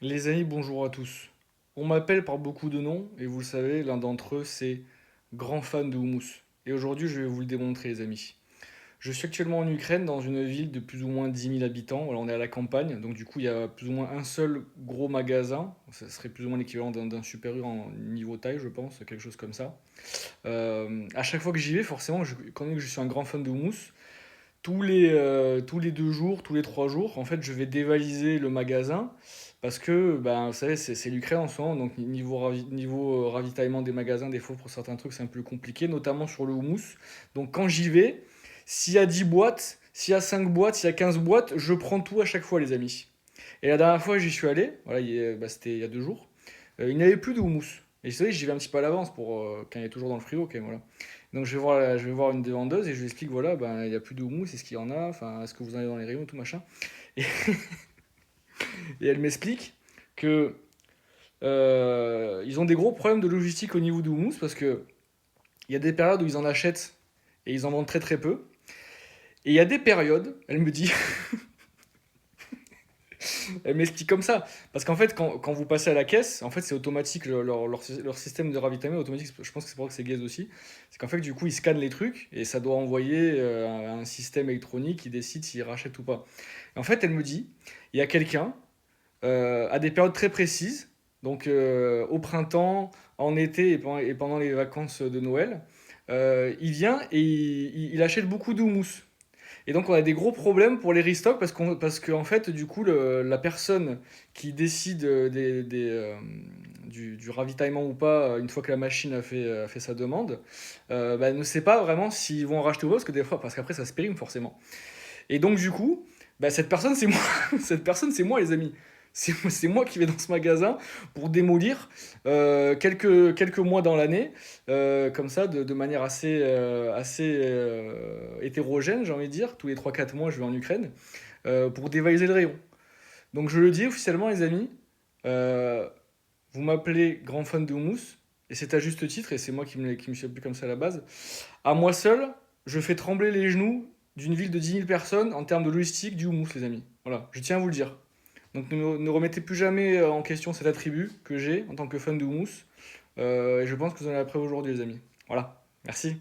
Les amis, bonjour à tous. On m'appelle par beaucoup de noms, et vous le savez, l'un d'entre eux, c'est grand fan de houmous. Et aujourd'hui, je vais vous le démontrer, les amis. Je suis actuellement en Ukraine, dans une ville de plus ou moins 10 000 habitants. Voilà, on est à la campagne, donc du coup, il y a plus ou moins un seul gros magasin. Ça serait plus ou moins l'équivalent d'un Super U en niveau taille, je pense, quelque chose comme ça. À chaque fois que j'y vais, forcément, quand même que je suis un grand fan de houmous, tous les 2 jours, tous les 3 jours, en fait, je vais dévaliser le magasin parce que, ben, vous savez, c'est l'Ukraine en ce moment, donc niveau ravitaillement des magasins, des fois pour certains trucs, c'est un peu compliqué, notamment sur le houmous. Donc quand j'y vais, s'il y a 10 boîtes, s'il y a 5 boîtes, s'il y a 15 boîtes, je prends tout à chaque fois, les amis. Et la dernière fois, j'y suis allé, voilà, c'était il y a 2 jours, il n'y avait plus de houmous. Et vous savez, j'y vais un petit peu à l'avance pour quand il est toujours dans le frigo, ok, voilà. Donc je vais voir une des vendeuses et je lui explique, voilà, ben, il n'y a plus de houmous, est-ce qu'il y en a, enfin, est-ce que vous en avez dans les rayons, tout machin. Et, et elle m'explique que ils ont des gros problèmes de logistique au niveau du houmous parce que il y a des périodes où ils en achètent et ils en vendent très très peu. Et il y a des périodes, elle me dit, elle m'explique comme ça. Parce qu'en fait, quand vous passez à la caisse, en fait, c'est automatique, leur système de ravitaillement est automatique. Je pense que c'est pour ça que c'est gaze aussi. C'est qu'en fait, du coup, ils scannent les trucs et ça doit envoyer un système électronique qui décide s'ils rachètent ou pas. Et en fait, elle me dit, il y a quelqu'un, à des périodes très précises, donc au printemps, en été et pendant les vacances de Noël, il vient et il achète beaucoup d'houmous. Et donc on a des gros problèmes pour les restocks parce que en fait du coup la personne qui décide du ravitaillement ou pas une fois que la machine a fait sa demande, bah, ne sait pas vraiment s'ils vont en racheter ou pas parce qu'après ça se périme forcément. Et donc du coup, bah, cette personne c'est moi, cette personne c'est moi les amis. C'est moi qui vais dans ce magasin pour démolir quelques mois dans l'année, comme ça, de manière assez hétérogène, j'ai envie de dire. Tous les 3 4 mois, je vais en Ukraine pour dévaliser le rayon. Donc je le dis officiellement, les amis, euh, vous m'appelez grand fan de houmous, et c'est à juste titre, et c'est moi qui me suis appelé comme ça à la base. À moi seul, je fais trembler les genoux d'une ville de 10 000 personnes en termes de logistique du houmous, les amis. Voilà, je tiens à vous le dire. Donc ne remettez plus jamais en question cet attribut que j'ai en tant que fan de houmous. Et je pense que vous en avez la preuve aujourd'hui, les amis. Voilà, merci.